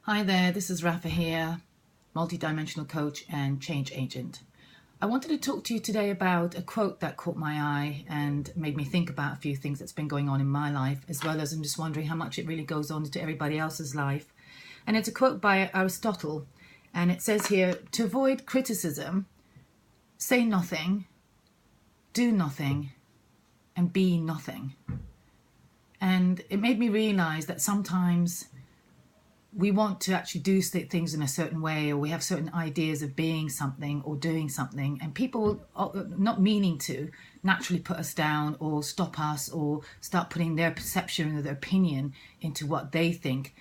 Hi there, this is Rafa here, multidimensional coach and change agent. I wanted to talk to you today about a quote that caught my eye and made me think about a few things that's been going on in my life, as well as I'm just wondering how much it really goes on into everybody else's life. And it's a quote by Aristotle, and it says here, to avoid criticism, say nothing, do nothing, and be nothing. And it made me realize that sometimes we want to actually do things in a certain way, or we have certain ideas of being something or doing something, and people, not meaning to, naturally put us down or stop us or start putting their perception or their opinion into what they think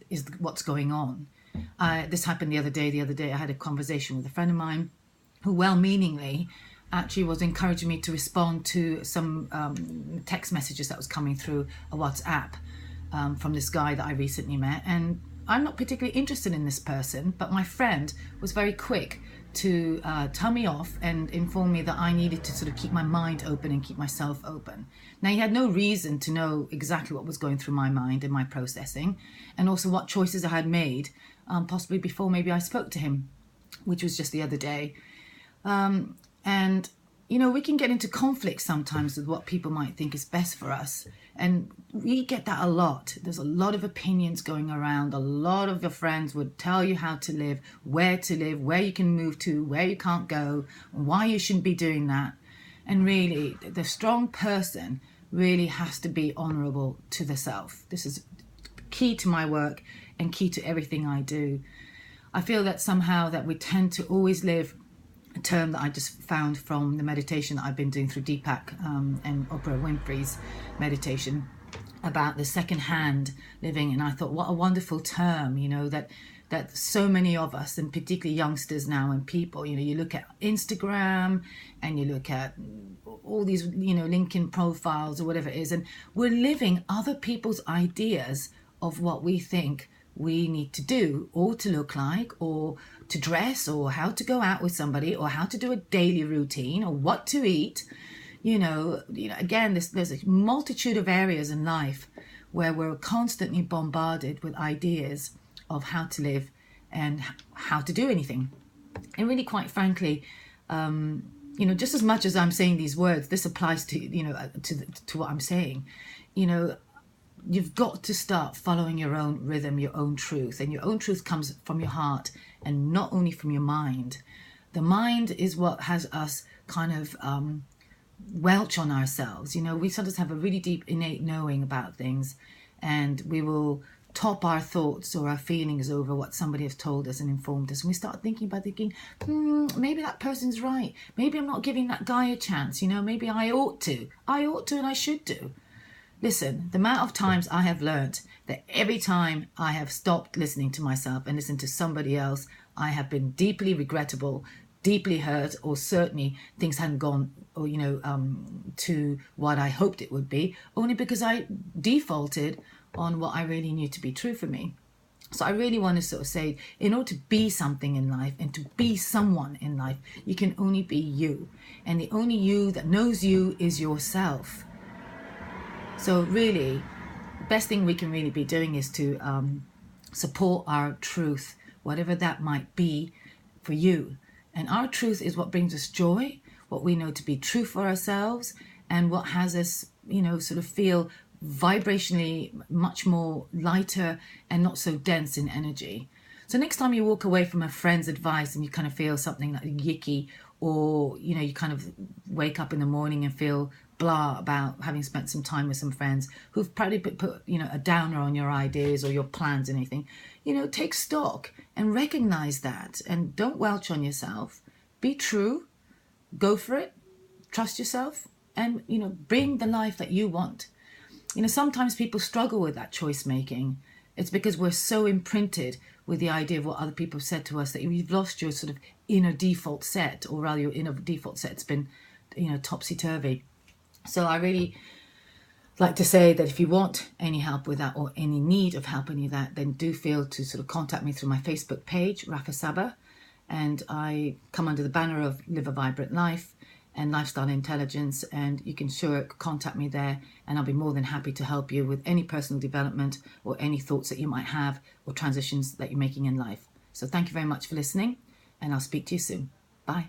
is what's going on. This happened the other day. I had a conversation with a friend of mine who well-meaningly actually was encouraging me to respond to some text messages that was coming through a WhatsApp from this guy that I recently met. And I'm not particularly interested in this person, but my friend was very quick to tell me off and inform me that I needed to sort of keep my mind open and keep myself open. Now, he had no reason to know exactly what was going through my mind and my processing, and also what choices I had made, possibly before maybe I spoke to him, which was just the other day. And you know, we can get into conflict sometimes with what people might think is best for us. And we get that a lot. There's a lot of opinions going around. A lot of your friends would tell you how to live, where you can move to, where you can't go, why you shouldn't be doing that. And really, the strong person really has to be honorable to the self. This is key to my work and key to everything I do. I feel that somehow that we tend to always live, a term that I just found from the meditation that I've been doing through Deepak and Oprah Winfrey's meditation about the second-hand living. And I thought, what a wonderful term, you know, that so many of us, and particularly youngsters now and people, you know, you look at Instagram and you look at all these, you know, LinkedIn profiles or whatever it is, and we're living other people's ideas of what we think we need to do or to look like or to dress or how to go out with somebody or how to do a daily routine or what to eat. You know, again, there's a multitude of areas in life where we're constantly bombarded with ideas of how to live and how to do anything. And really, quite frankly, you know, just as much as I'm saying these words, this applies to, you know, to what I'm saying. You know, you've got to start following your own rhythm, your own truth. And your own truth comes from your heart and not only from your mind. The mind is what has us kind of welch on ourselves. You know, we sometimes have a really deep innate knowing about things, and we will top our thoughts or our feelings over what somebody has told us and informed us. And we start thinking, maybe that person's right. Maybe I'm not giving that guy a chance. You know, maybe I ought to and I should do. Listen, the amount of times I have learnt that every time I have stopped listening to myself and listened to somebody else, I have been deeply regrettable, deeply hurt, or certainly things hadn't gone, or you know, to what I hoped it would be, only because I defaulted on what I really knew to be true for me. So I really want to sort of say, in order to be something in life and to be someone in life, you can only be you. And the only you that knows you is yourself. So really, the best thing we can really be doing is to support our truth, whatever that might be for you. And our truth is what brings us joy, what we know to be true for ourselves, and what has us, you know, sort of feel vibrationally much more lighter and not so dense in energy. So next time you walk away from a friend's advice and you kind of feel something like yicky, or, you know, you kind of wake up in the morning and feel blah about having spent some time with some friends who've probably put you know, a downer on your ideas or your plans and anything, you know, take stock and recognize that, and don't welch on yourself. Be true, go for it, trust yourself, and, you know, bring the life that you want. You know, sometimes people struggle with that choice making. It's because we're so imprinted with the idea of what other people have said to us that you've lost your sort of inner default set, or rather your inner default set's been, you know, topsy-turvy. So I really like to say that if you want any help with that or any need of help in that, then do feel to sort of contact me through my Facebook page, Rafa Saba, and I come under the banner of Live a Vibrant Life. and lifestyle intelligence, and you can sure contact me there, and I'll be more than happy to help you with any personal development or any thoughts that you might have or transitions that you're making in life. So thank you very much for listening, and I'll speak to you soon. Bye.